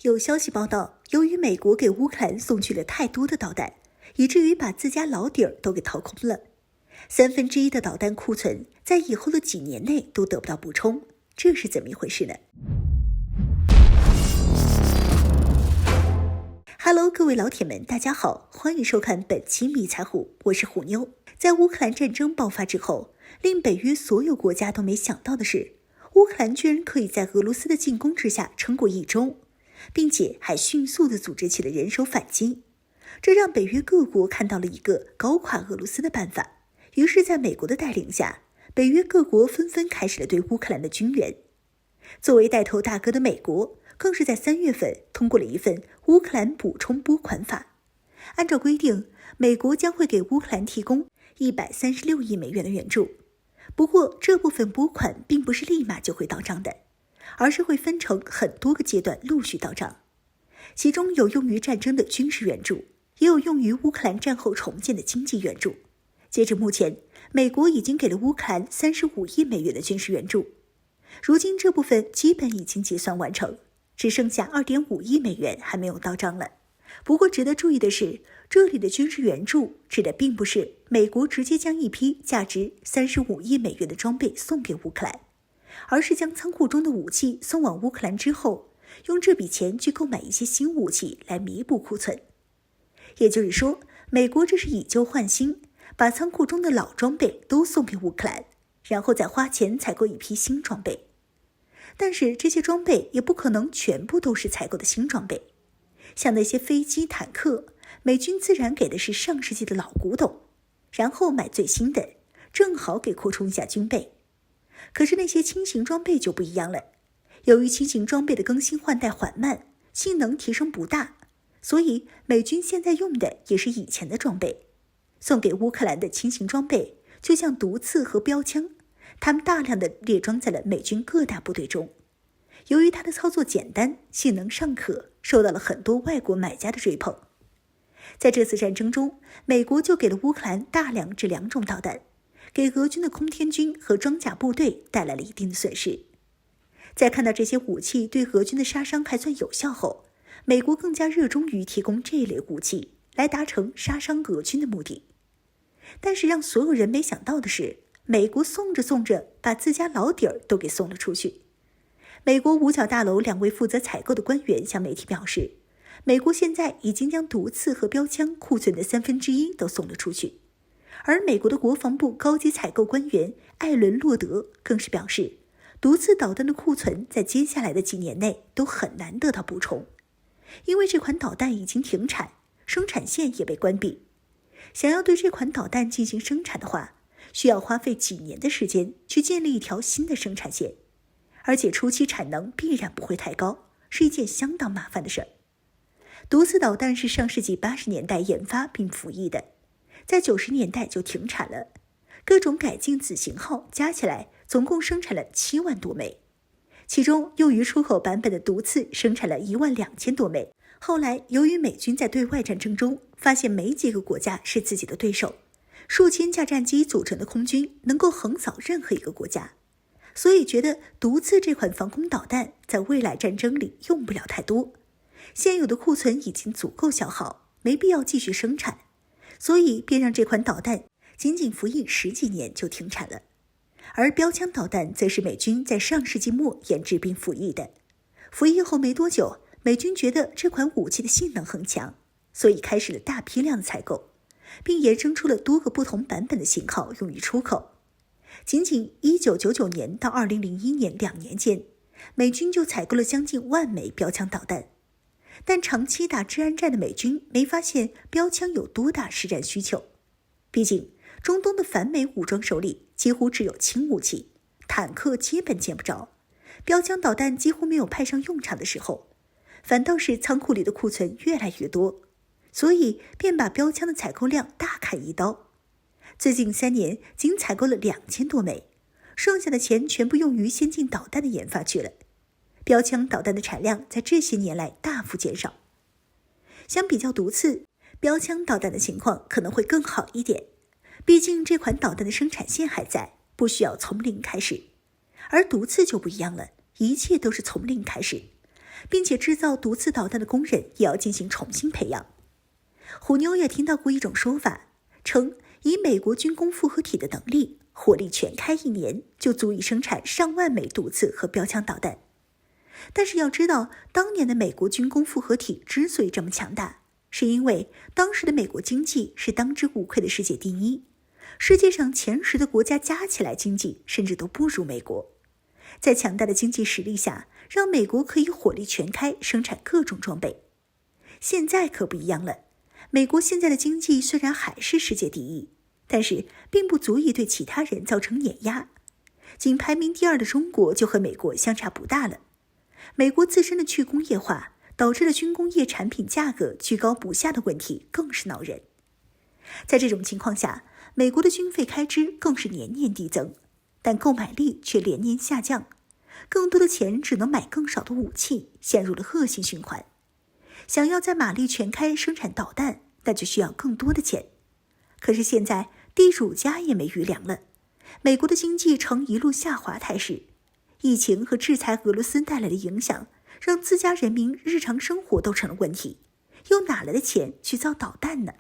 有消息报道，由于美国给乌克兰送去了太多的导弹，以至于把自家老底儿都给掏空了，1/3的导弹库存在以后的几年内都得不到补充，这是怎么一回事呢？Hello， 各位老铁们，大家好，欢迎收看本期迷彩虎，我是虎妞。在乌克兰战争爆发之后，令北约所有国家都没想到的是，乌克兰居然可以在俄罗斯的进攻之下撑过1周，并且还迅速地组织起了人手反击。这让北约各国看到了一个搞垮俄罗斯的办法。于是在美国的带领下，北约各国纷纷开始了对乌克兰的军援。作为带头大哥的美国，更是在3月份通过了一份乌克兰补充拨款法。按照规定，美国将会给乌克兰提供136亿美元的援助。不过这部分拨款并不是立马就会到账的，而是会分成很多个阶段陆续到账。其中有用于战争的军事援助，也有用于乌克兰战后重建的经济援助。截至目前，美国已经给了乌克兰35亿美元的军事援助。如今这部分基本已经结算完成，只剩下2.5亿美元还没有到账了。不过值得注意的是，这里的军事援助指的并不是美国直接将一批价值35亿美元的装备送给乌克兰，而是将仓库中的武器送往乌克兰之后，用这笔钱去购买一些新武器来弥补库存。也就是说，美国这是以旧换新，把仓库中的老装备都送给乌克兰，然后再花钱采购一批新装备。但是这些装备也不可能全部都是采购的新装备，像那些飞机、坦克，美军自然给的是上世纪的老古董，然后买最新的，正好给扩充一下军备。可是那些轻型装备就不一样了，由于轻型装备的更新换代缓慢，性能提升不大，所以美军现在用的也是以前的装备。送给乌克兰的轻型装备就像毒刺和标枪，它们大量的列装在了美军各大部队中。由于它的操作简单，性能尚可，受到了很多外国买家的追捧。在这次战争中，美国就给了乌克兰大量这2种导弹，给俄军的空天军和装甲部队带来了一定的损失。在看到这些武器对俄军的杀伤还算有效后，美国更加热衷于提供这类武器来达成杀伤俄军的目的。但是让所有人没想到的是，美国送着送着把自家老底儿都给送了出去。美国五角大楼2位负责采购的官员向媒体表示，美国现在已经将毒刺和标枪库存的1/3都送了出去。而美国的国防部高级采购官员艾伦·洛德更是表示，毒刺导弹的库存在接下来的几年内都很难得到补充，因为这款导弹已经停产，生产线也被关闭。想要对这款导弹进行生产的话，需要花费几年的时间去建立一条新的生产线，而且初期产能必然不会太高，是一件相当麻烦的事儿。毒刺导弹是上世纪80年代研发并服役的，在90年代就停产了。各种改进子型号加起来总共生产了7万多枚，其中用于出口版本的毒刺生产了12000多枚。后来由于美军在对外战争中发现没几个国家是自己的对手，数千架战机组成的空军能够横扫任何一个国家，所以觉得毒刺这款防空导弹在未来战争里用不了太多，现有的库存已经足够消耗，没必要继续生产，所以便让这款导弹仅仅服役10几年就停产了。而标枪导弹则是美军在上世纪末研制并服役的，服役后没多久，美军觉得这款武器的性能很强，所以开始了大批量的采购，并衍生出了多个不同版本的型号用于出口。仅仅1999年到2001年2年间，美军就采购了将近1万枚标枪导弹。但长期打治安战的美军没发现标枪有多大实战需求，毕竟中东的反美武装手里几乎只有轻武器，坦克基本见不着，标枪导弹几乎没有派上用场的时候，反倒是仓库里的库存越来越多，所以便把标枪的采购量大砍一刀。最近3年仅采购了2000多枚，剩下的钱全部用于先进导弹的研发去了。标枪导弹的产量在这些年来大幅减少。相比较毒刺，标枪导弹的情况可能会更好一点，毕竟这款导弹的生产线还在，不需要从零开始。而毒刺就不一样了，一切都是从零开始，并且制造毒刺导弹的工人也要进行重新培养。虎妞也听到过一种说法，称以美国军工复合体的能力，火力全开1年就足以生产上万枚毒刺和标枪导弹。但是要知道，当年的美国军工复合体之所以这么强大，是因为当时的美国经济是当之无愧的世界第一，世界上前10的国家加起来经济甚至都不如美国。在强大的经济实力下，让美国可以火力全开生产各种装备。现在可不一样了，美国现在的经济虽然还是世界第一，但是并不足以对其他人造成碾压。仅排名第2的中国就和美国相差不大了。美国自身的去工业化导致了军工业产品价格居高不下的问题更是恼人。在这种情况下，美国的军费开支更是年年递增，但购买力却连年下降，更多的钱只能买更少的武器，陷入了恶性循环。想要在马力全开生产导弹，那就需要更多的钱。可是现在地主家也没余粮了，美国的经济呈一路下滑态势，疫情和制裁俄罗斯带来的影响，让自家人民日常生活都成了问题，又哪来的钱去造导弹呢？